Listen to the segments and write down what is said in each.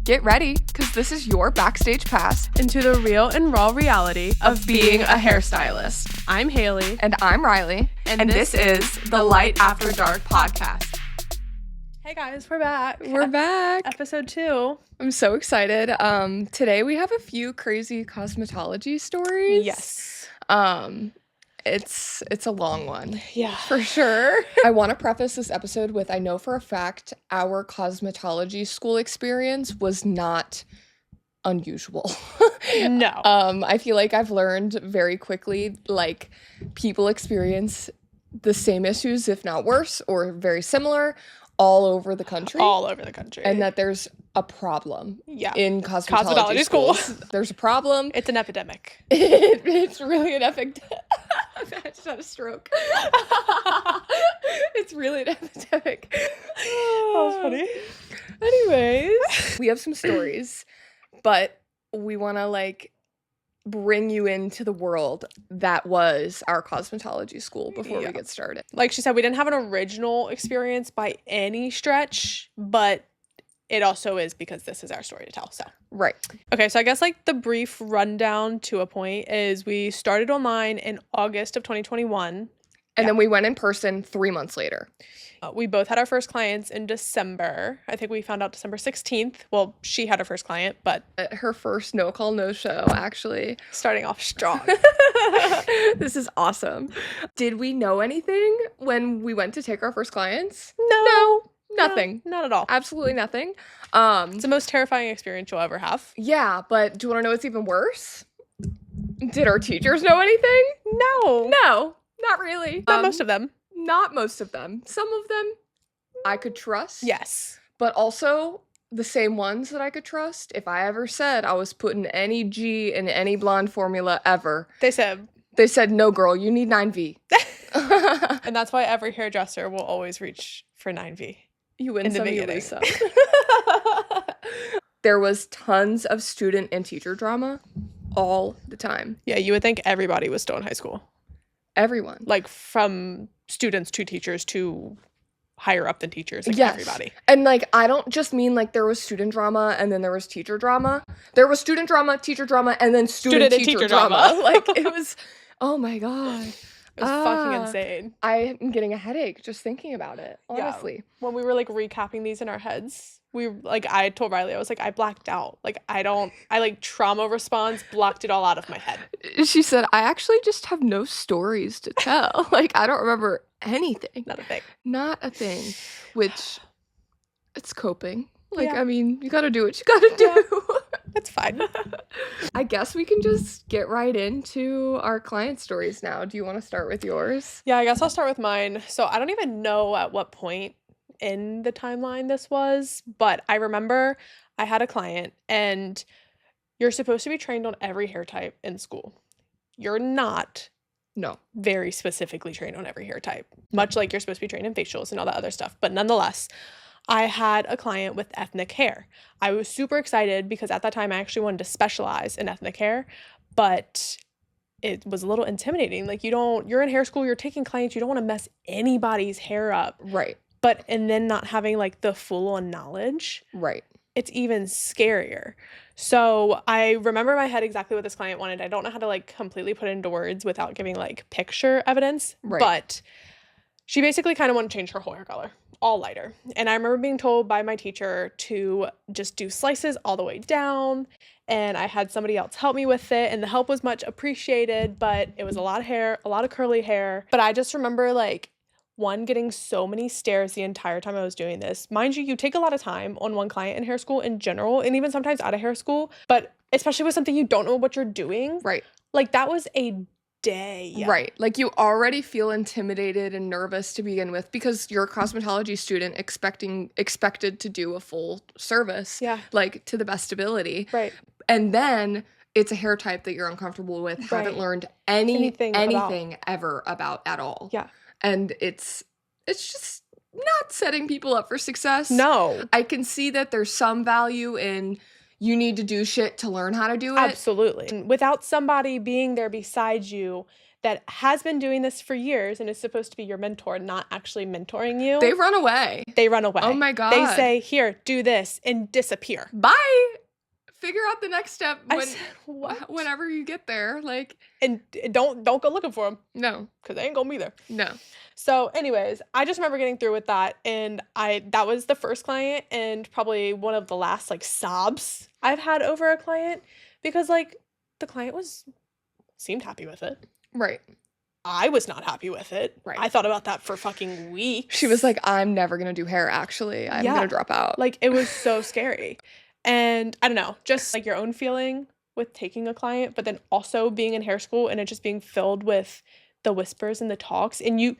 Get ready, because this is your backstage pass into the real and raw reality of being a hairstylist. I'm Haley. And I'm Riley. And this is the Light After Dark podcast. Hey guys, we're back. We're back. Episode 2. I'm so excited. Today we have a few crazy cosmetology stories. Yes. It's a long one. Yeah. For sure. I want to preface this episode with, I know for a fact our cosmetology school experience was not unusual. No. I feel like I've learned very quickly, like, people experience the same issues, if not worse, or very similar, all over the country. All over the country. And that there's a problem in cosmetology schools. There's a problem. It's an epidemic. It's really an epidemic. I just had a stroke. It's really an epidemic. That was funny. Anyways, we have some stories, but we want to, bring you into the world that was our cosmetology school before we get started. Like she said, we didn't have an original experience by any stretch, but it also is because this is our story to tell. So right. Okay, so I guess the brief rundown to a point is we started online in August of 2021. And then we went in person 3 months later. We both had our first clients in December. I think we found out December 16th. Well, she had her first client, but her first no call, no show, actually. Starting off strong. This is awesome. Did we know anything when we went to take our first clients? No. Nothing. No, not at all. Absolutely nothing. It's the most terrifying experience you'll ever have. Yeah, but do you want to know what's even worse? Did our teachers know anything? No. No, not really. Not most of them. Not most of them. Some of them I could trust. Yes. But also the same ones that I could trust. If I ever said I was putting any G in any blonde formula ever. They said, no, girl, you need 9V. And that's why every hairdresser will always reach for 9V. You win in some, the you beginning. lose some. There was tons of student and teacher drama all the time. Yeah, you would think everybody was still in high school. Everyone. From students to teachers to higher up than teachers. Yes. Everybody. And I don't just mean there was student drama and then there was teacher drama. There was student drama, teacher drama, and then student and teacher drama. It was, oh my God. It was fucking insane. I am getting a headache just thinking about it, honestly. Yeah. When we were recapping these in our heads, I told Riley, I was I blacked out. I trauma response blocked it all out of my head. She said, I actually just have no stories to tell. I don't remember anything. Not a thing. Which, it's coping. I mean, you gotta do what you gotta do. Yeah. It's fine. I guess we can just get right into our client stories now. Do you want to start with yours? Yeah, I guess I'll start with mine. So I don't even know at what point in the timeline this was, but I remember I had a client, and you're supposed to be trained on every hair type in school. You're not. No. Very specifically trained on every hair type, much like you're supposed to be trained in facials and all that other stuff. But nonetheless, I had a client with ethnic hair. I was super excited because at that time I actually wanted to specialize in ethnic hair, but it was a little intimidating. You're in hair school, you're taking clients, you don't want to mess anybody's hair up. Right. And then not having the full-on knowledge. Right. It's even scarier. So I remember in my head exactly what this client wanted. I don't know how to completely put it into words without giving picture evidence. Right. But she basically kind of wanted to change her whole hair color, all lighter. And I remember being told by my teacher to just do slices all the way down. And I had somebody else help me with it. And the help was much appreciated, but it was a lot of hair, a lot of curly hair. But I just remember getting so many stares the entire time I was doing this. Mind you take a lot of time on one client in hair school in general, and even sometimes out of hair school, but especially with something you don't know what you're doing. Right. That was a day. Right. You already feel intimidated and nervous to begin with because you're a cosmetology student expected to do a full service. Yeah. To the best ability. Right. And then it's a hair type that you're uncomfortable with, haven't learned anything ever about at all. Yeah. And it's just not setting people up for success. No. I can see that there's some value in you need to do shit to learn how to do it. Absolutely. Without somebody being there beside you that has been doing this for years and is supposed to be your mentor, not actually mentoring you. They run away. Oh my God. They say, here, do this, and disappear. Bye. Figure out the next step what? whenever you get there. Like, and don't go looking for them. No. Because they ain't gonna be there. No. So anyways, I just remember getting through with that, and that was the first client and probably one of the last like sobs I've had over a client, because like the client seemed happy with it. Right. I was not happy with it. Right. I thought about that for fucking weeks. She was like, I'm never gonna do hair, actually. I'm gonna drop out. Like, it was so scary. And I don't know, just like your own feeling with taking a client, but then also being in hair school and it just being filled with the whispers and the talks, and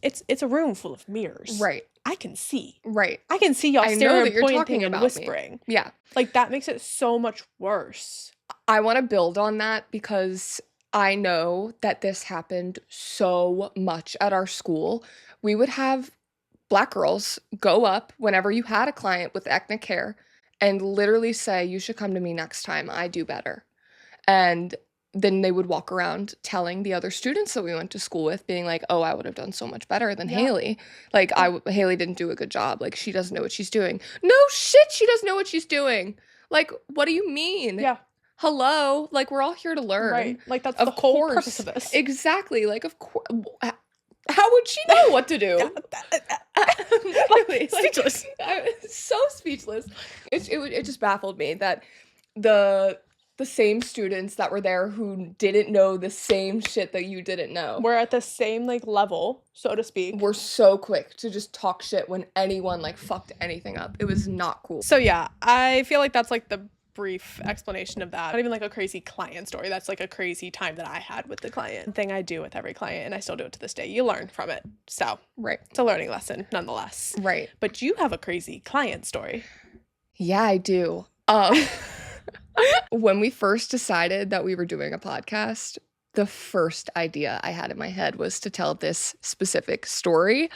it's a room full of mirrors. Right. I can see. Right. I can see y'all staring and pointing and whispering. Me. Yeah. Like, that makes it so much worse. I want to build on that because I know that this happened so much at our school. We would have Black girls go up whenever you had a client with ethnic hair and literally say, you should come to me next time. I do better. And then they would walk around telling the other students that we went to school with, being like, oh, I would have done so much better than Haley. Like, Haley didn't do a good job. Like, she doesn't know what she's doing. No shit, she doesn't know what she's doing. Like, what do you mean? Yeah. Hello? Like, we're all here to learn. Right. Like, that's the whole purpose of this. Exactly. Like, of course. How would she know what to do? Speechless. So speechless. It just baffled me that the same students that were there who didn't know the same shit that you didn't know. We're at the same, like, level, so to speak. We're so quick to just talk shit when anyone, like, fucked anything up. It was not cool. So, yeah, I feel like that's, like, the brief explanation of that. Not even, like, a crazy client story. That's, like, a crazy time that I had with the client. Thing I do with every client, and I still do it to this day. You learn from it. So, right. It's a learning lesson, nonetheless. Right. But you have a crazy client story. Yeah, I do. When we first decided that we were doing a podcast, the first idea I had in my head was to tell this specific story.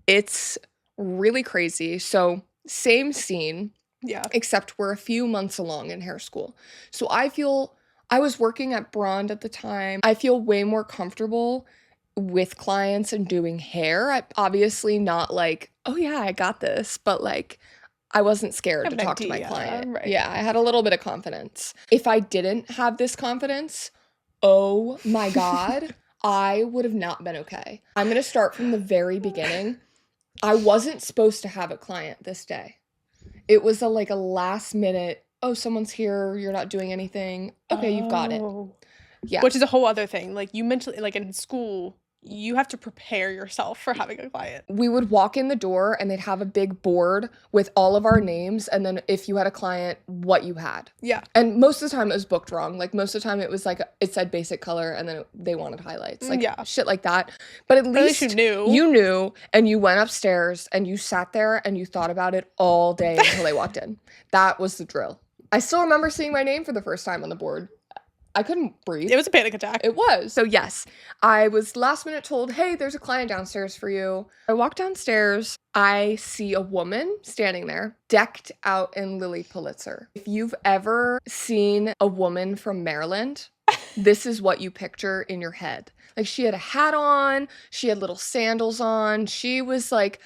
It's really crazy. So, same scene. Yeah. Except we're a few months along in hair school. So I was working at Brond at the time. I feel way more comfortable with clients and doing hair. Obviously not like, oh yeah, I got this, but like, I wasn't scared to talk to my client. Right. Yeah, I had a little bit of confidence. If I didn't have this confidence, oh my God, I would have not been okay. I'm going to start from the very beginning. I wasn't supposed to have a client this day. It was a last minute, oh, someone's here, you're not doing anything. Okay, you've got it. Yeah. Which is a whole other thing. Like, you mentioned, like, in school, you have to prepare yourself for having a client. We would walk in the door and they'd have a big board with all of our names, and then if you had a client, what you had. Yeah. And most of the time it was booked wrong. Like, most of the time it was like, it said basic color and then they wanted highlights. Like, shit like that. But at least you knew. You knew, and you went upstairs and you sat there and you thought about it all day until they walked in. That was the drill. I still remember seeing my name for the first time on the board. I couldn't breathe. It was a panic attack. It was. So yes, I was last minute told, hey, there's a client downstairs for you. I walk downstairs. I see a woman standing there, decked out in Lily Pulitzer. If you've ever seen a woman from Maryland, this is what you picture in your head. Like, she had a hat on, she had little sandals on, she was like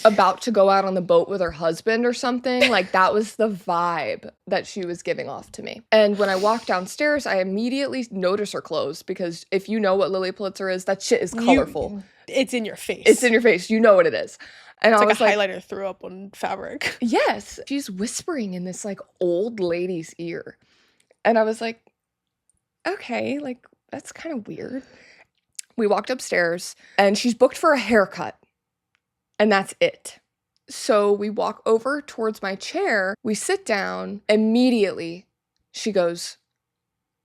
about to go out on the boat with her husband or something. Like, that was the vibe that she was giving off to me. And when I walked downstairs, I immediately noticed her clothes, because if you know what Lily Pulitzer is, that shit is colorful. It's in your face. It's in your face. You know what it is. And it's I like was a highlighter threw up on fabric. Yes. She's whispering in this like old lady's ear. And I was like, okay, like, that's kind of weird. We walked upstairs and she's booked for a haircut. And that's it. So we walk over towards my chair. We sit down. Immediately, she goes,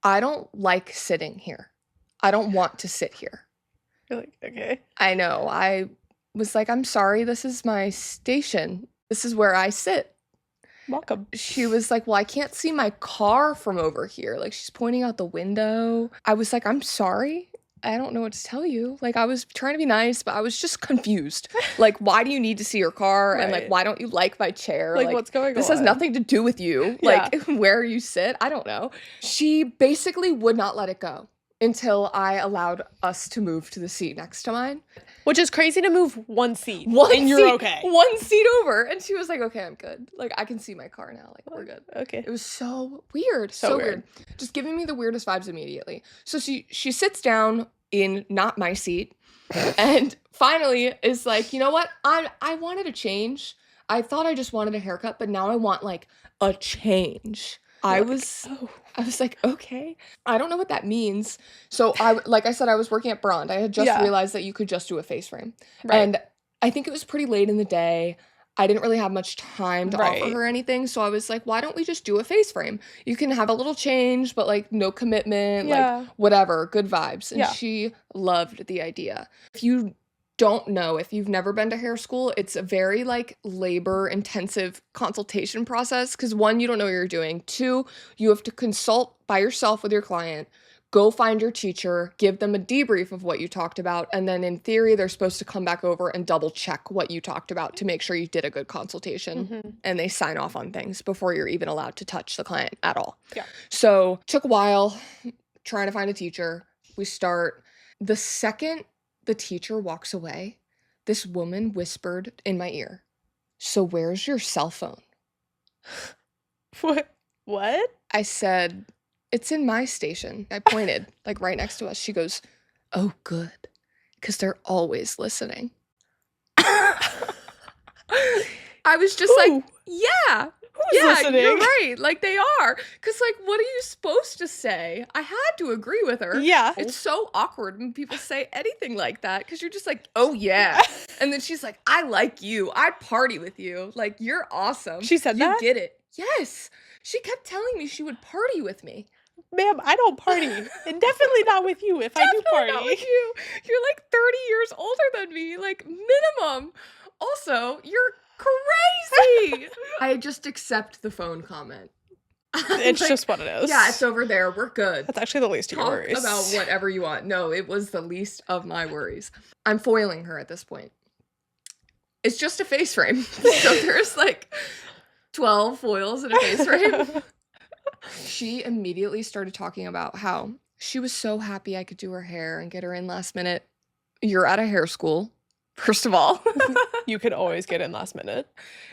I don't like sitting here. I don't want to sit here. You're like, okay. I know. I was like, I'm sorry. This is my station. This is where I sit. Welcome. She was like, well, I can't see my car from over here. Like, she's pointing out the window. I was like, I'm sorry. I don't know what to tell you. Like, I was trying to be nice, but I was just confused. Like, why do you need to see your car? Right. And like, why don't you like my chair? Like what's going on? This has nothing to do with you. Like, where you sit. I don't know. She basically would not let it go. until I allowed us to move to the seat next to mine. Which is crazy to move one seat. You're okay. One seat over. And she was like, okay, I'm good. Like, I can see my car now. Like, we're good. Okay. It was so weird. So weird. Just giving me the weirdest vibes immediately. So she sits down in not my seat and finally is like, you know what? I wanted a change. I thought I just wanted a haircut, but now I want like a change. I was like, okay. I don't know what that means. So like I said, I was working at Brond. I had just realized that you could just do a face frame. Right. And I think it was pretty late in the day. I didn't really have much time to offer her anything. So I was like, why don't we just do a face frame? You can have a little change, but like no commitment, like whatever, good vibes. And she loved the idea. If you don't know, if you've never been to hair school, it's a very like labor intensive consultation process because 1, you don't know what you're doing. 2, you have to consult by yourself with your client, go find your teacher, give them a debrief of what you talked about, and then in theory they're supposed to come back over and double check what you talked about to make sure you did a good consultation, and they sign off on things before you're even allowed to touch the client at all. So took a while trying to find a teacher. We start. The second the teacher walks away, this woman whispered in my ear, "So where's your cell phone?" What? I said, "It's in my station." I pointed, like right next to us. She goes, "Oh, good, because they're always listening." I was just like, yeah. Who's listening? You're right. Like, they are. Because, like, what are you supposed to say? I had to agree with her. Yeah. It's so awkward when people say anything like that because you're just like, oh, yeah. And then she's like, I like you. I party with you. Like, you're awesome. She said that? You get it. Yes. She kept telling me she would party with me. Ma'am, I don't party. And definitely not with you if I do party. Not with you. You're like 30 years older than me. Like, minimum. Also, you're crazy. I just accept the phone comment. It's like, just what it is. Yeah, it's over there. We're good. That's actually the least of your worries. Talk about whatever you want. No, it was the least of my worries. I'm foiling her at this point. It's just a face frame. So there's like 12 foils in a face frame. She immediately started talking about how she was so happy I could do her hair and get her in last minute. You're at a hair school. First of all, you could always get in last minute.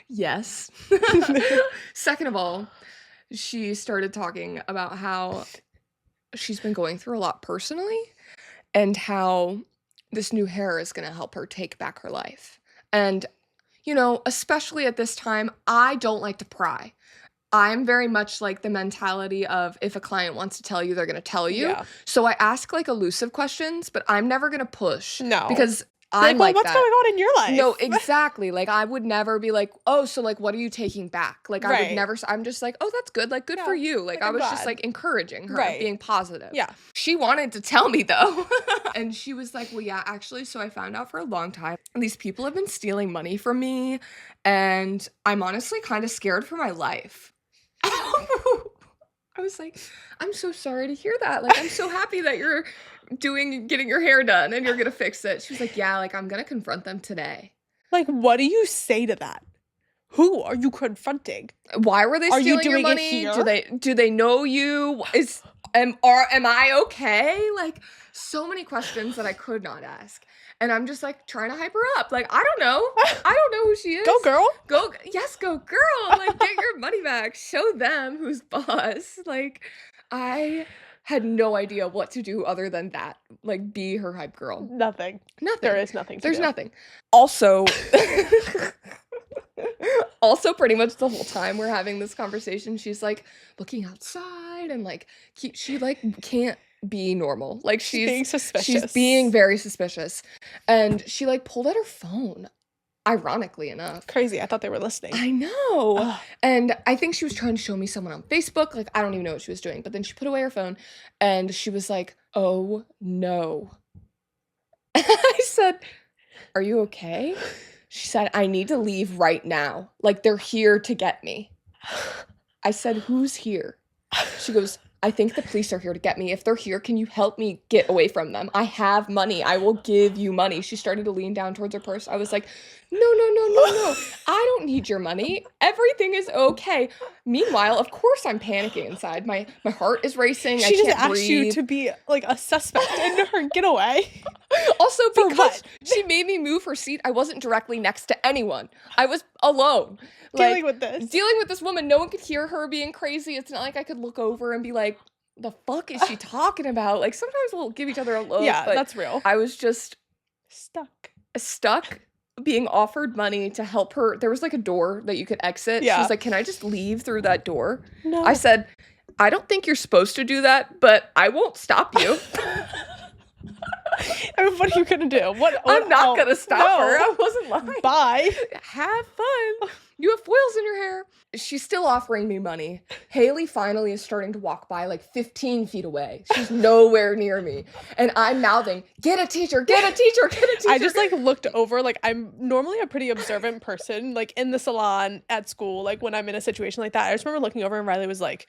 Yes. Second of all, she started talking about how she's been going through a lot personally and how this new hair is going to help her take back her life. And, you know, especially at this time, I don't like to pry. I'm very much like the mentality of if a client wants to tell you, they're going to tell you. Yeah. So I ask like elusive questions, but I'm never going to push. No. Because I'm like, what's going on in your life? No, exactly. Like, I would never be like, oh, so, like, what are you taking back? Like, I would never, I'm just like, oh, that's good. Like, good for you. Like, I was just, like, encouraging her, being positive. Yeah. She wanted to tell me, though. And she was like, well, yeah, actually, so I found out for a long time, these people have been stealing money from me, and I'm honestly kind of scared for my life. I was like, I'm so sorry to hear that. Like, I'm so happy that you're getting your hair done and you're gonna fix it. She was like, yeah, like, I'm gonna confront them today. Like, what do you say to that? Who are you confronting? Why were they stealing your money? Do they know you? Am I okay? Like, so many questions that I could not ask. And I'm just like trying to hype her up. Like, I don't know. I don't know who she is. Go girl. Go girl. Like, get your money back. Show them who's boss. Like, I had no idea what to do other than that. Like, be her hype girl. Nothing. There is nothing to do. Nothing. Also, pretty much the whole time we're having this conversation, she's like looking outside and like she like can't be normal. Like, she's being suspicious. She's being very suspicious. And she like pulled out her phone. Ironically enough. Crazy. I thought they were listening. I know. Ugh. And I think she was trying to show me someone on Facebook. Like, I don't even know what she was doing. But then she put away her phone and she was like, oh no. I said, are you okay? She said, I need to leave right now. Like, they're here to get me. I said, who's here? She goes, I think the police are here to get me. If they're here, can you help me get away from them? I have money. I will give you money. She started to lean down towards her purse. I was like, no, no, no, no, no. I don't need your money. Everything is okay. Meanwhile, of course, I'm panicking inside. My heart is racing. I She just can't asked breathe. you to be like a suspect in her getaway. Also, For because what? she made me move her seat, I wasn't directly next to anyone. I was alone. Dealing with this. Dealing with this woman. No one could hear her being crazy. It's not like I could look over and be like, the fuck is she talking about? Like, sometimes we'll give each other a look. Yeah, but that's real. I was just stuck. being offered money to help her. There was like a door that you could exit. Yeah. She was like, can I just leave through that door? No. I said, I don't think you're supposed to do that, but I won't stop you. I mean, what are you gonna do? I'm not gonna stop her. I wasn't lying. Bye. Have fun. You have foils in your hair. She's still offering me money. Haley finally is starting to walk by like 15 feet away. She's nowhere near me. And I'm mouthing, get a teacher, get a teacher, get a teacher. I just like looked over, like I'm normally a pretty observant person, like in the salon, at school, like when I'm in a situation like that. I just remember looking over and Riley was like,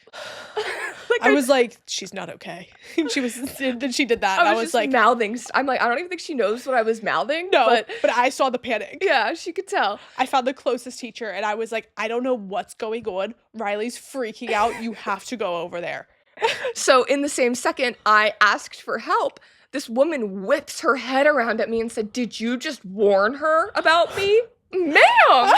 I was like, she's not okay. Then she did that. I was just like mouthing. I'm like, I don't even think she knows what I was mouthing. No, but I saw the panic. Yeah, she could tell. I found the closest teacher and I was like, I don't know what's going on. Riley's freaking out. You have to go over there. So in the same second, I asked for help. This woman whips her head around at me and said, did you just warn her about me? Ma'am!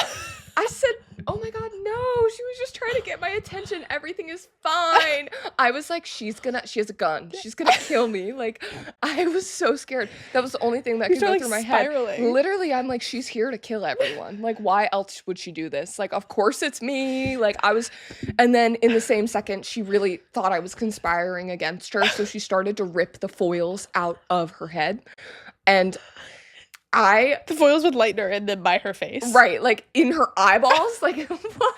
I said, oh my God, no. She was just trying to get my attention. Everything is fine. I was like, she has a gun. She's gonna kill me. Like, I was so scared. That was the only thing that could go through my head. Literally, I'm like, she's here to kill everyone. Like, why else would she do this? Like, of course it's me. Like, and then in the same second, she really thought I was conspiring against her. So she started to rip the foils out of her head. And the foils with lightener in them by her face. Right, like in her eyeballs. Like, what?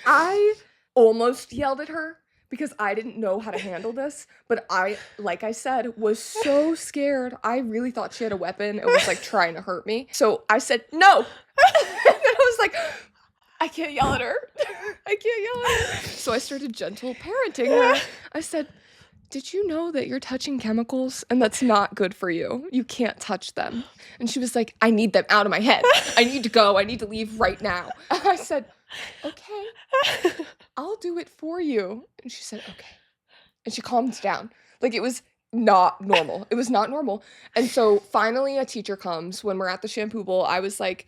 I almost yelled at her because I didn't know how to handle this. But I, like I said, was so scared. I really thought she had a weapon and was like trying to hurt me. So I said, no. And I was like, I can't yell at her. I can't yell at her. So I started gentle parenting her. I said, did you know that you're touching chemicals and that's not good for you? You can't touch them. And she was like, I need them out of my head. I need to go. I need to leave right now. I said, okay, I'll do it for you. And she said, okay. And she calmed down. Like, it was not normal. It was not normal. And so finally a teacher comes when we're at the shampoo bowl. I was like,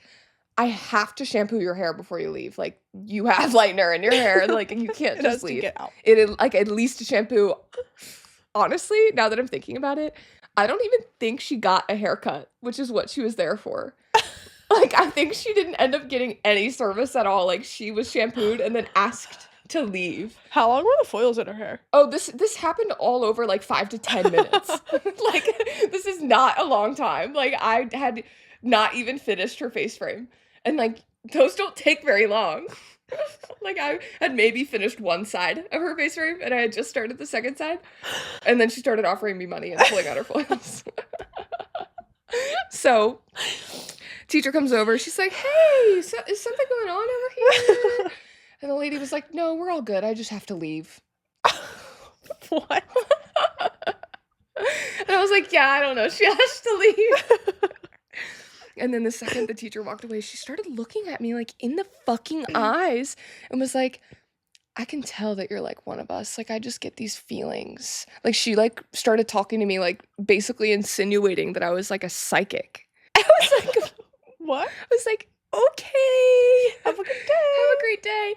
I have to shampoo your hair before you leave. Like, you have lightener in your hair. Like, you can't just leave. Get out. Like, at least a shampoo. Honestly, now that I'm thinking about it, I don't even think she got a haircut, which is what she was there for. Like, I think she didn't end up getting any service at all. Like, she was shampooed and then asked to leave. How long were the foils in her hair? Oh, this happened all over like 5 to 10 minutes. Like, this is not a long time. Like, I had not even finished her face frame. And like, those don't take very long. Like, I had maybe finished one side of her face frame and I had just started the second side. And then she started offering me money and pulling out her foils. So, teacher comes over. She's like, hey, so, is something going on over here? And the lady was like, no, we're all good. I just have to leave. What? And I was like, yeah, I don't know. She has to leave. And then the second the teacher walked away, she started looking at me like in the fucking eyes and was like, I can tell that you're like one of us. Like, I just get these feelings. Like, she like started talking to me, like basically insinuating that I was like a psychic. I was like, what? I was like, okay. Have a good day. Have a great day.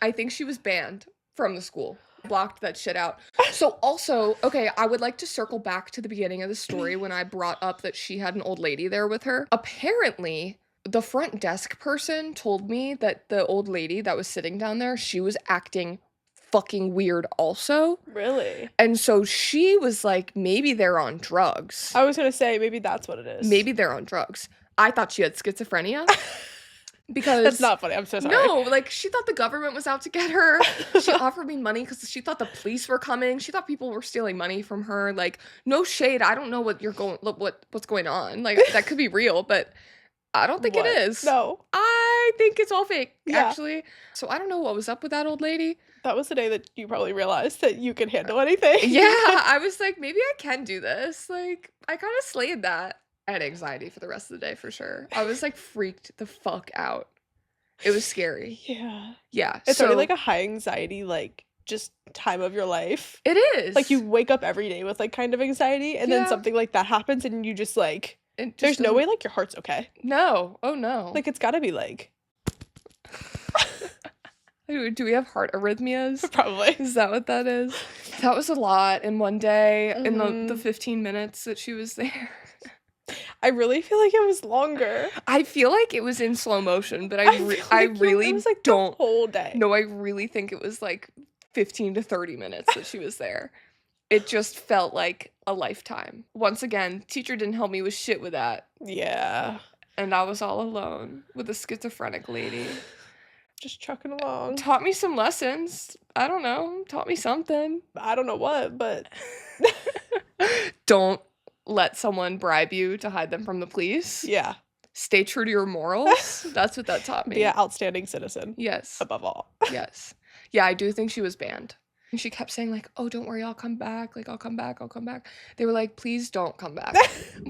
I think she was banned from the school. Blocked that shit out. So also, okay, I would like to circle back to the beginning of the story when I brought up that she had an old lady there with her. Apparently, the front desk person told me that the old lady that was sitting down there, she was acting fucking weird also. Really? And so she was like, maybe they're on drugs. I was gonna say, maybe that's what it is. Maybe they're on drugs. I thought she had schizophrenia. Because that's not funny. I'm so sorry. No, like, she thought the government was out to get her. She offered me money because she thought the police were coming. She thought people were stealing money from her. Like, no shade. I don't know what's going on. Like, that could be real, but I don't think it is. No. I I think it's all fake, Yeah. actually. So I don't know what was up with that old lady. That was the day that you probably realized that you could handle anything. Yeah, I was like, maybe I can do this. Like, I kind of slayed that. I had anxiety for the rest of the day for sure. I was like freaked the fuck out. It was scary. Yeah. Yeah. It's already like a high anxiety, like, just time of your life. It is. Like, you wake up every day with, like, kind of anxiety, and then something like that happens, and you just, like, there's no way, like, your heart's okay. No. Oh, no. Like, it's gotta be, like... Do we have heart arrhythmias? Probably. Is that what that is? That was a lot in one day, in the 15 minutes that she was there. I really feel like it was longer. I feel like it was in slow motion, but I really it was like don't. The whole day. No, I really think it was like 15 to 30 minutes that she was there. It just felt like a lifetime. Once again, teacher didn't help me with shit with that. Yeah. And I was all alone with a schizophrenic lady. Just trucking along. Taught me some lessons. I don't know. Taught me something. I don't know what, but... Don't let someone bribe you to hide them from the police. Yeah. Stay true to your morals. That's what that taught me. Be an outstanding citizen. Yes. Above all. Yes. Yeah, I do think she was banned. And she kept saying, like, oh, don't worry, I'll come back. Like, I'll come back. I'll come back. They were like, please don't come back.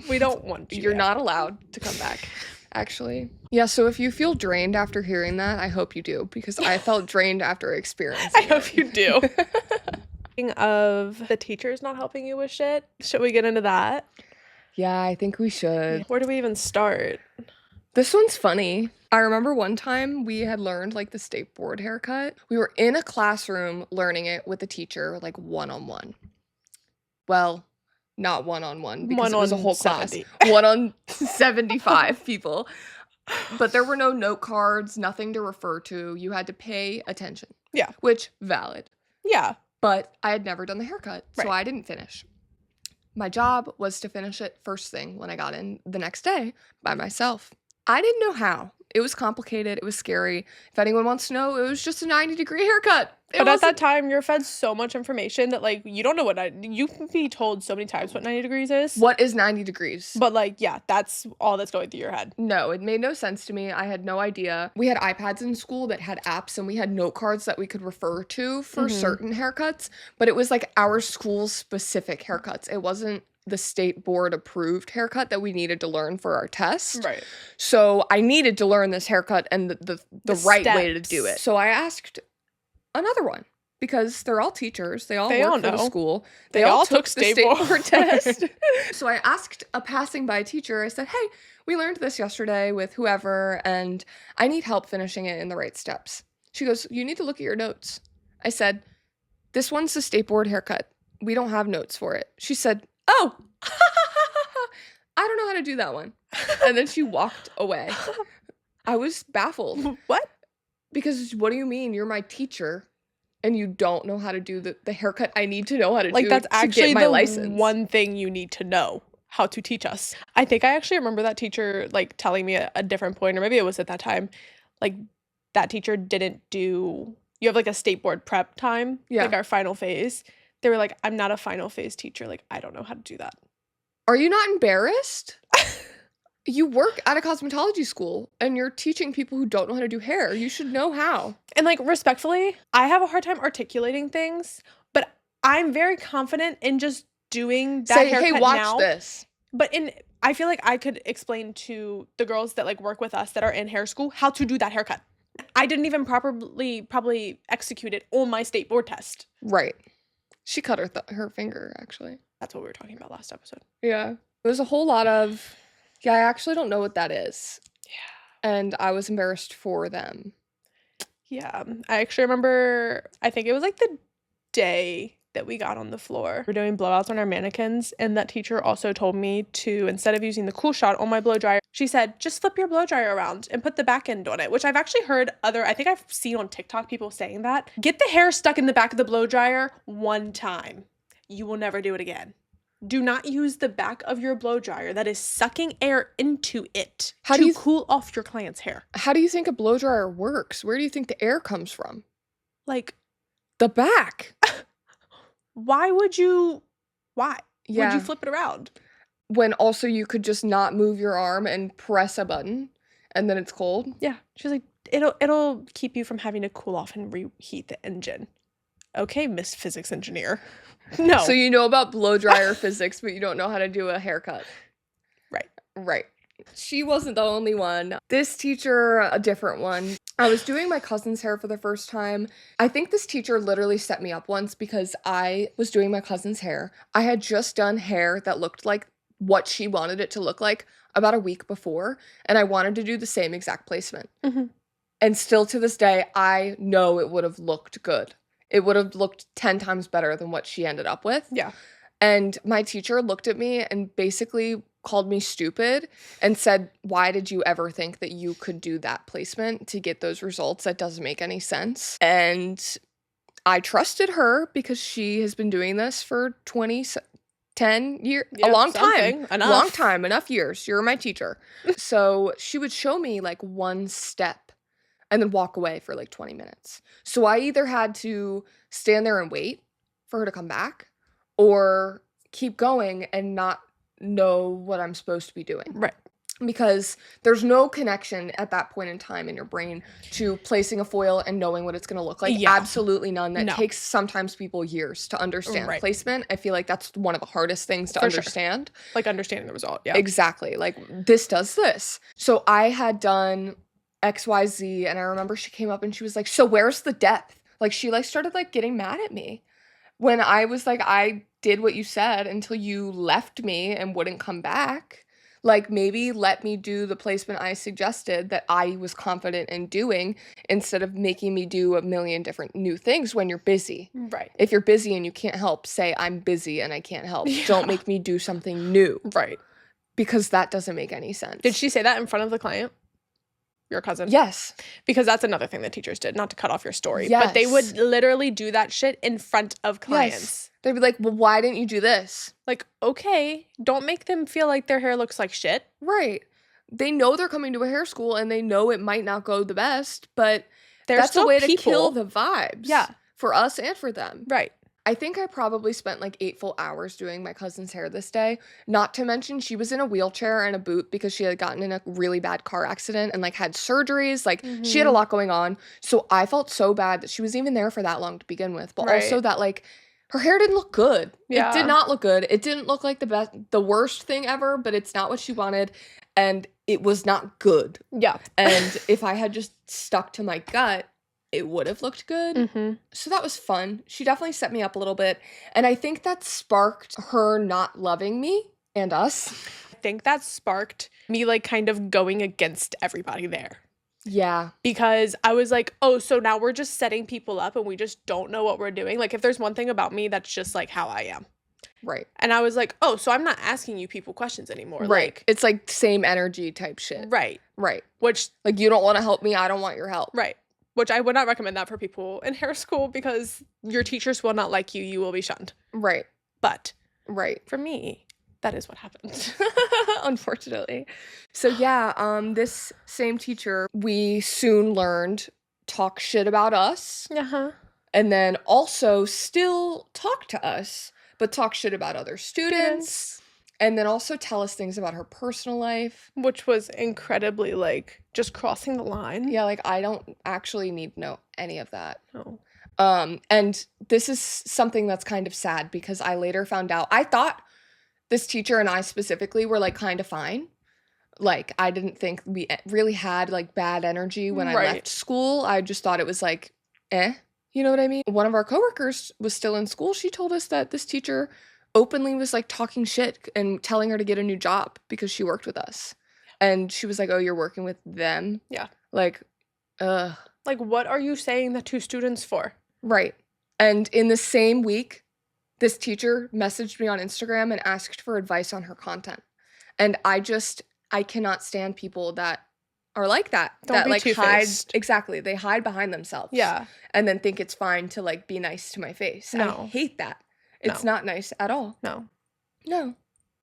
We don't want you. You're not allowed to come back, actually. Yeah, so if you feel drained after hearing that, I hope you do, because I felt drained after experiencing I hope you do. Speaking of the teachers not helping you with shit, should we get into that? Yeah, I think we should. Where do we even start? This one's funny. I remember one time we had learned like the state board haircut. We were in a classroom learning it with a teacher, like one-on-one. Well, not one-on-one because it was a whole class. 1 on 75 people. But there were no note cards, nothing to refer to. You had to pay attention. Yeah. Which, valid. Yeah. But I had never done the haircut, so Right. I didn't finish. My job was to finish it first thing when I got in the next day by myself. I didn't know how. It was complicated. It was scary. If anyone wants to know, it was just a 90-degree haircut. But at that time, you're fed so much information that, like, you don't know what... You can be told so many times what 90 degrees is. What is 90 degrees? But, like, yeah, that's all that's going through your head. No, it made no sense to me. I had no idea. We had iPads in school that had apps, and we had note cards that we could refer to for certain haircuts. But it was, like, our school's specific haircuts. It wasn't the state board approved haircut that we needed to learn for our test. Right. So I needed to learn this haircut and the right way to do it. So I asked another one because they're all teachers. They all work for the school. They all took the state board test. So I asked a passing by teacher, I said, hey, we learned this yesterday with whoever and I need help finishing it in the right steps. She goes, you need to look at your notes. I said, this one's the state board haircut. We don't have notes for it. She said, oh, I don't know how to do that one. And then she walked away. I was baffled. What? Because what do you mean? You're my teacher and you don't know how to do the haircut I need to know how to Like, do that's to actually get my the license. one thing you need to know how to teach us. I think I actually remember that teacher, like, telling me at a different point, or maybe it was at that time, like, that teacher didn't do... You have, like, a state board prep time, like, our final phase. They were like, I'm not a final phase teacher. Like, I don't know how to do that. Are you not embarrassed? You work at a cosmetology school and you're teaching people who don't know how to do hair. You should know how. And, like, respectfully, I have a hard time articulating things, but I'm very confident in just doing that Say, haircut hey, watch now. this. But I feel like I could explain to the girls that, like, work with us that are in hair school how to do that haircut. I didn't even probably execute it on my state board test. Right. She cut her finger, actually. That's what we were talking about last episode. Yeah. There's a whole lot of, yeah, I actually don't know what that is. Yeah. And I was embarrassed for them. Yeah. I actually remember, I think it was like the day that we got on the floor. We're doing blowouts on our mannequins, and that teacher also told me to, instead of using the cool shot on my blow dryer, she said, just flip your blow dryer around and put the back end on it, which I've actually heard I think I've seen on TikTok people saying that. Get the hair stuck in the back of the blow dryer one time. You will never do it again. Do not use the back of your blow dryer that is sucking air into it to cool off your client's hair. How do you think a blow dryer works? Where do you think the air comes from? Like, the back. Why? Yeah. Would you flip it around? When also you could just not move your arm and press a button And then it's cold? Yeah. She's like, it'll keep you from having to cool off and reheat the engine. Okay, Miss Physics Engineer. No. So you know about blow dryer physics, but you don't know how to do a haircut. Right. Right. She wasn't the only one. This teacher, a different one. I was doing my cousin's hair for the first time. I think this teacher literally set me up once because I was doing my cousin's hair. I had just done hair that looked like what she wanted it to look like about a week before, and I wanted to do the same exact placement. Mm-hmm. And still to this day, I know it would have looked good. It would have looked 10 times better than what she ended up with. Yeah. And my teacher looked at me and basically called me stupid and said, why did you ever think that you could do that placement to get those results? That doesn't make any sense. And I trusted her because she has been doing this for 10 years, a long time. Enough years. You're my teacher. So she would show me like one step and then walk away for like 20 minutes. So I either had to stand there and wait for her to come back or keep going and not know what I'm supposed to be doing. Right. Because there's no connection at that point in time in your brain to placing a foil and knowing what it's going to look like. Yeah. Absolutely none. That takes sometimes people years to understand placement. I feel like that's one of the hardest things to understand. Sure. Like understanding the result. Yeah. Exactly. Like this does this. So I had done XYZ and I remember she came up and she was like, so where's the depth? Like she like started like getting mad at me when I was like, I did what you said until you left me and wouldn't come back. Like, maybe let me do the placement I suggested that I was confident in doing instead of making me do a million different new things when you're busy. Right. If you're busy and you can't help, say, I'm busy and I can't help. Yeah. Don't make me do something new. Right. Because that doesn't make any sense. Did she say that in front of the client? Your cousin? Yes. Because that's another thing that teachers did, not to cut off your story. Yes. But they would literally do that shit in front of clients. Yes. They'd be like, well, why didn't you do this? Like, okay, don't make them feel like their hair looks like shit. Right. They know they're coming to a hair school and they know it might not go the best, but that's a way to kill the vibes. Yeah. For us and for them. Right. I think I probably spent like 8 full hours doing my cousin's hair this day. Not to mention she was in a wheelchair and a boot because she had gotten in a really bad car accident and like had surgeries. Like she had a lot going on. So I felt so bad that she was even there for that long to begin with. But also that like her hair didn't look good. Yeah. It did not look good. It didn't look like the worst thing ever, but it's not what she wanted. And it was not good. Yeah. And if I had just stuck to my gut, it would have looked good. So that was fun. She definitely set me up a little bit. And I think that sparked her not loving me and us. I think that sparked me like kind of going against everybody there. Yeah. Because I was like, oh, so now we're just setting people up and we just don't know what we're doing. Like if there's one thing about me, that's just like how I am. Right. And I was like, oh, so I'm not asking you people questions anymore. Right. Like, it's like same energy type shit. Right. Right. Which like you don't want to help me, I don't want your help. Right. Which I would not recommend that for people in hair school because your teachers will not like you. You will be shunned. Right. But for me, that is what happened. Unfortunately. So yeah, this same teacher, we soon learned talk shit about us. Uh-huh. And then also still talk to us, but talk shit about other students. And then also tell us things about her personal life. Which was incredibly, like, just crossing the line. Yeah, like, I don't actually need to know any of that. No. And this is something that's kind of sad because I later found out, I thought this teacher and I specifically were, like, kind of fine. Like, I didn't think we really had, like, bad energy when I left school. I just thought it was, like, you know what I mean? One of our coworkers was still in school. She told us that this teacher openly was like talking shit and telling her to get a new job because she worked with us. And she was like, oh, you're working with them? Yeah. Like, like, what are you saying that to students for? Right. And in the same week, this teacher messaged me on Instagram and asked for advice on her content. And I cannot stand people that are like that. Don't be like two-faced. Exactly. They hide behind themselves. Yeah. And then think it's fine to like be nice to my face. No. I hate that. It's not nice at all. No.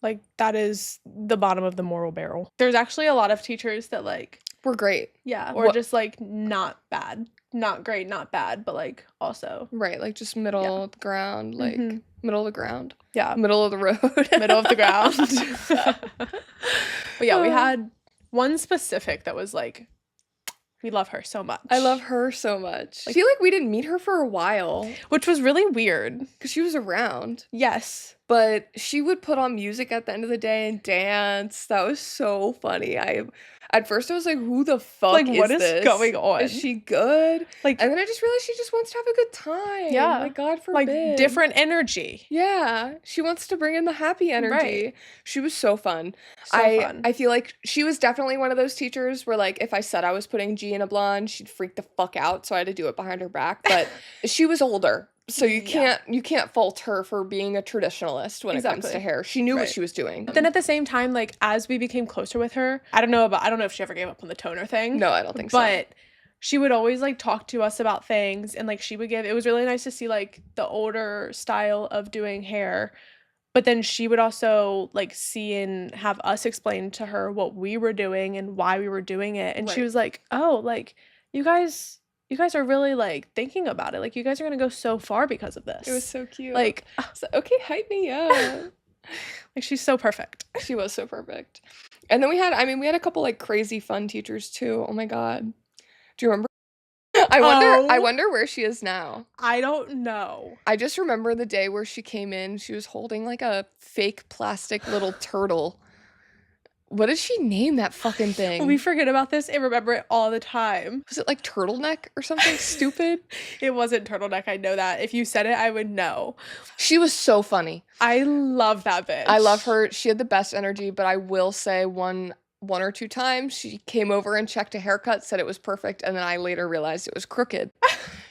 Like, that is the bottom of the moral barrel. There's actually a lot of teachers that, like... We're great. Yeah, or just, like, not bad. Not great, not bad, but, like, also... Right, like, just middle of the ground. Like, middle of the ground. Yeah. Middle of the road. Middle of the ground. But, yeah, we had one specific that was like, we love her so much. I love her so much. I feel like we didn't meet her for a while. Which was really weird. Because she was around. Yes. But she would put on music at the end of the day and dance. That was so funny. At first I was like, who the fuck like, is what this? is going on? Is she good? Like, and then I just realized she just wants to have a good time. Yeah. Like, God forbid. Like, different energy. Yeah. She wants to bring in the happy energy. Right. She was so fun. So fun. I feel like she was definitely one of those teachers where, like, if I said I was putting G in a blonde, she'd freak the fuck out, so I had to do it behind her back. But she was older. So you can't fault her for being a traditionalist when it comes to hair. She knew what she was doing. But then at the same time, like, as we became closer with her, I don't know if she ever gave up on the toner thing. No, I don't think so. But she would always like talk to us about things, and like it was really nice to see like the older style of doing hair. But then she would also like see and have us explain to her what we were doing and why we were doing it. And she was like, "Oh, like you guys are really like thinking about it. Like you guys are gonna go so far because of this." It was so cute. Like, so, okay, hype me up. Like she's so perfect. She was so perfect. And then we had a couple like crazy fun teachers too. Oh my God. Do you remember? I wonder where she is now. I don't know. I just remember the day where she came in. She was holding like a fake plastic little turtle. What did she name that fucking thing? We forget about this and remember it all the time. Was it like turtleneck or something stupid? It wasn't turtleneck, I know that. If you said it, I would know. She was so funny. I love that bitch. I love her. She had the best energy, but I will say one or two times she came over and checked a haircut, said it was perfect, and then I later realized it was crooked.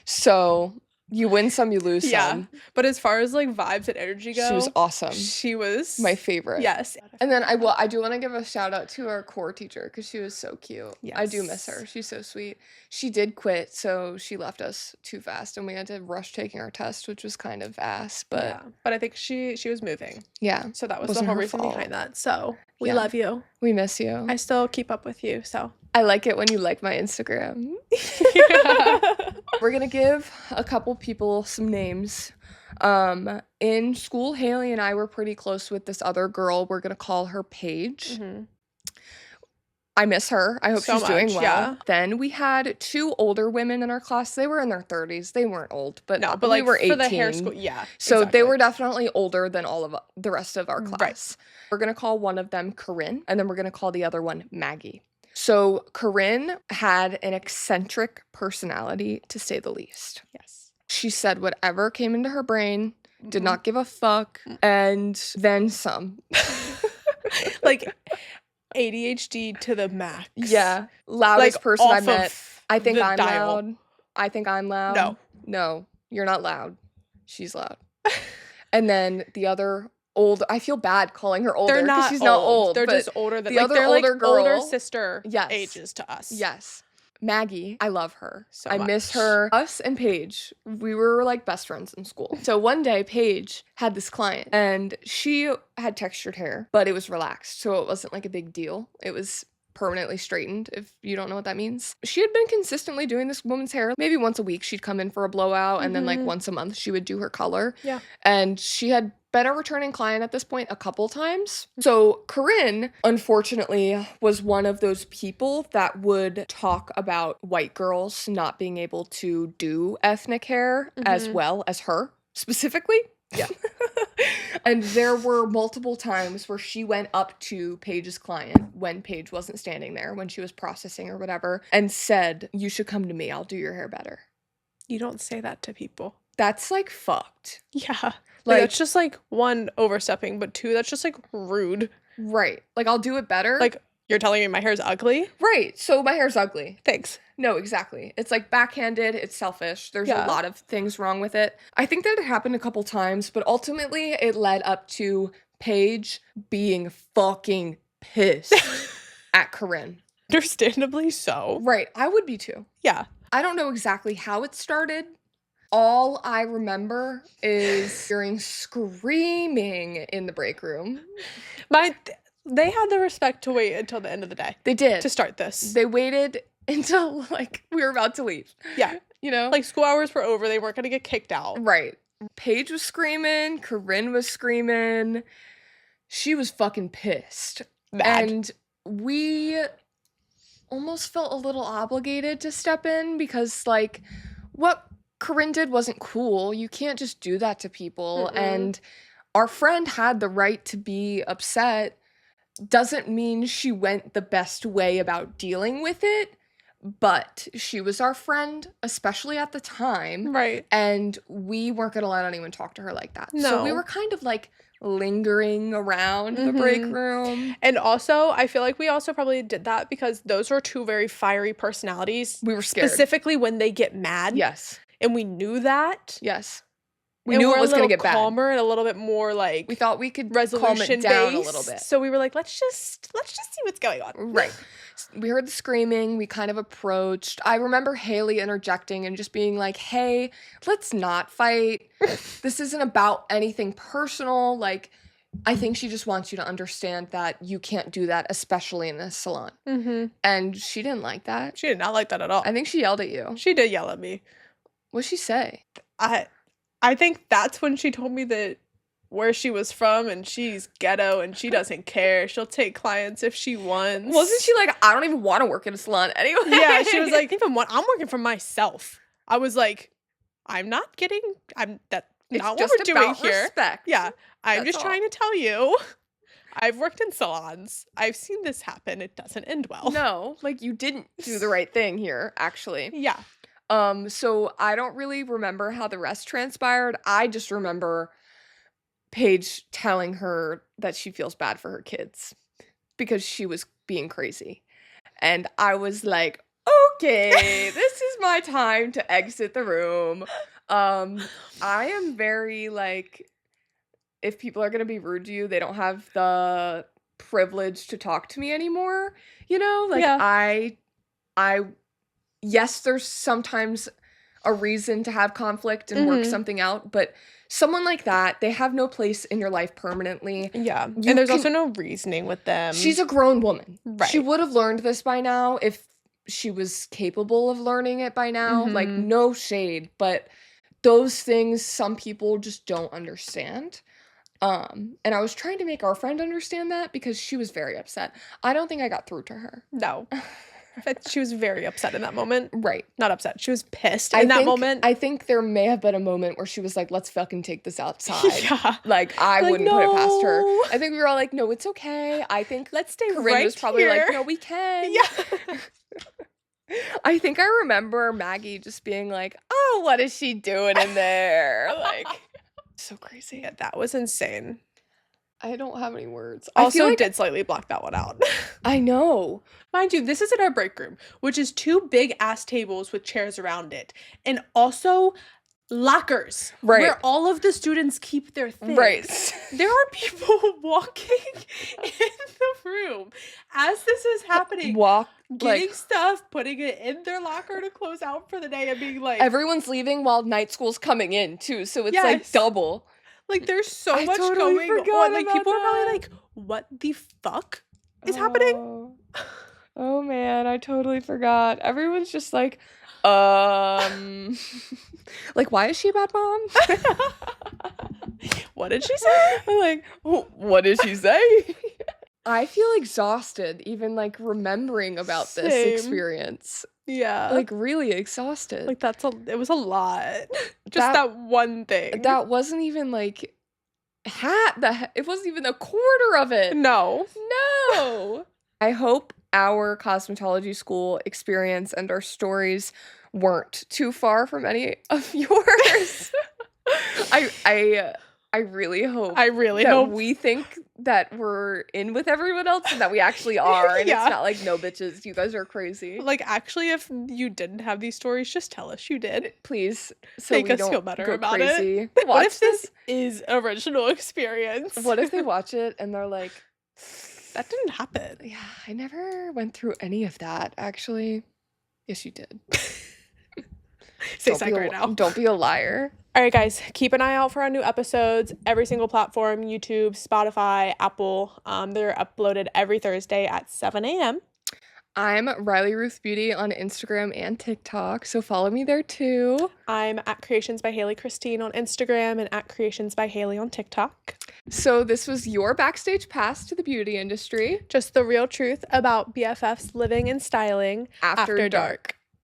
So you win some, you lose some. But as far as like vibes and energy go, she was awesome. She was my favorite. Yes. And then I do want to give a shout out to our core teacher because she was so cute. Yes. I do miss her. She's so sweet. She did quit, so she left us too fast, and we had to rush taking our test, which was kind of ass. But but I think she was moving. Yeah. So that was the whole reason behind that. So we love you. We miss you. I still keep up with you. So I like it when you like my Instagram. We're gonna give a couple people some names. In school, Haley and I were pretty close with this other girl. We're gonna call her Paige. Mm-hmm. I miss her. I hope she's doing well. Yeah. Then we had two older women in our class. They were in their 30s. They weren't old, but no, but we like were 18. For the hair school, yeah. So they were definitely older than all of the rest of our class. Right. We're gonna call one of them Corinne, and then we're gonna call the other one Maggie. So Corinne had an eccentric personality, to say the least. Yes. She said whatever came into her brain, did not give a fuck, and then some. Like ADHD to the max. Yeah. Loudest like, person I met. I think I'm dial. loud. I think I'm loud. No, you're not loud. She's loud. And then the other I feel bad calling her older because she's not old. They're just older than the other older girl. Older sister ages to us. Yes. Maggie, I love her. So I miss her. Us and Paige, we were like best friends in school. So one day, Paige had this client and she had textured hair, but it was relaxed. So it wasn't like a big deal. It was permanently straightened, if you don't know what that means. She had been consistently doing this woman's hair. Maybe once a week she'd come in for a blowout, and then like once a month she would do her color. Yeah. And she had been a returning client at this point a couple times. So Corinne, unfortunately, was one of those people that would talk about white girls not being able to do ethnic hair as well as her, specifically. Yeah. And there were multiple times where she went up to Paige's client when Paige wasn't standing there, when she was processing or whatever, and said, "You should come to me. I'll do your hair better." You don't say that to people. That's like fucked. Yeah. Like that's just like one, overstepping, but two, that's just like rude. Right. Like I'll do it better. Like you're telling me my hair's ugly? Right. So my hair's ugly. Thanks. No, exactly. It's like backhanded. It's selfish. There's a lot of things wrong with it. I think that it happened a couple times, but ultimately it led up to Paige being fucking pissed at Corinne. Understandably so. Right. I would be too. Yeah. I don't know exactly how it started. All I remember is hearing screaming in the break room. They had the respect to wait until the end of the day. They did. To start this. They waited until, like, we were about to leave. Yeah. You know? Like, school hours were over. They weren't going to get kicked out. Right. Paige was screaming. Corinne was screaming. She was fucking pissed. Mad. And we almost felt a little obligated to step in because, like, what Corinne did wasn't cool. You can't just do that to people. And our friend had the right to be upset. Doesn't mean she went the best way about dealing with it, but she was our friend, especially at the time. Right. And we weren't going to let anyone talk to her like that. No. So we were kind of like lingering around the break room. And also, I feel like we also probably did that because those are two very fiery personalities. We were scared. Specifically when they get mad. Yes. And we knew that. Yes. We knew it was going to get bad. Calmer and a little bit more like we thought we could calm it down a little bit. So we were like, let's just see what's going on. Right. We heard the screaming. We kind of approached. I remember Haley interjecting and just being like, "Hey, let's not fight. This isn't about anything personal. Like, I think she just wants you to understand that you can't do that, especially in this salon." And she didn't like that. She did not like that at all. I think she yelled at you. She did yell at me. What'd she say? I think that's when she told me that where she was from and she's ghetto and she doesn't care. She'll take clients if she wants. Wasn't she like, I don't even want to work in a salon anyway? Yeah, she was like, I'm working for myself. I was like, not what we're doing here. Respect. Yeah, I'm just trying to tell you. I've worked in salons. I've seen this happen. It doesn't end well. No, like you didn't do the right thing here, actually. Yeah. So I don't really remember how the rest transpired. I just remember Paige telling her that she feels bad for her kids because she was being crazy. And I was like, okay, this is my time to exit the room. I am very like, if people are going to be rude to you, they don't have the privilege to talk to me anymore. You know, like yes, there's sometimes a reason to have conflict and work something out, but someone like that, they have no place in your life permanently. Yeah. And there's also no reasoning with them. She's a grown woman. Right. She would have learned this by now if she was capable of learning it by now. Like, no shade, but those things some people just don't understand. And I was trying to make our friend understand that because she was very upset. I don't think I got through to her. No. She was very upset in that moment. Right. Not upset. She was pissed in that moment. I think there may have been a moment where she was like, let's fucking take this outside. Yeah. Like, I wouldn't put it past her. I think we were all like, no, it's okay. I think let's stay Corinne was probably here. like, no, we can. Yeah. I think I remember Maggie just being like, oh, what is she doing in there? Like, so crazy. Yeah, that was insane. I don't have any words. Also did slightly block that one out. I know. Mind you, this is in our break room, which is 2 big ass tables with chairs around it. And also lockers. Right. Where all of the students keep their things. Right. There are people walking in the room as this is happening. Getting stuff, putting it in their locker to close out for the day and being like... Everyone's leaving while night school's coming in, too. So it's like double. Like, there's so much going on. Like, people are probably like, what the fuck is happening? Oh, man, I totally forgot. Everyone's just like, like, why is she a bad mom? What did she say? I'm like, what did she say? I feel exhausted even, like, remembering about this experience. Yeah. Like, really exhausted. Like, it was a lot. Just that one thing. That wasn't even, like, it wasn't even a quarter of it. No. I hope our cosmetology school experience and our stories weren't too far from any of yours. I really hope. We think that we're in with everyone else and that we actually are. And it's not like, no, bitches, you guys are crazy. Like, actually, if you didn't have these stories, just tell us you did. Please. So make we us don't feel better go about crazy. it. What if this is original experience? What if they watch it and they're like, that didn't happen. Yeah, I never went through any of that, actually. Yes, you did. Say psych right now. Don't be a liar. All right, guys, keep an eye out for our new episodes. Every single platform, YouTube, Spotify, Apple. They're uploaded every Thursday at 7 a.m. I'm Riley Ruth Beauty on Instagram and TikTok, so follow me there too. I'm at Creations by Haley Christine on Instagram and at Creations by Haley on TikTok. So this was your backstage pass to the beauty industry. Just the real truth about BFFs living and styling After dark.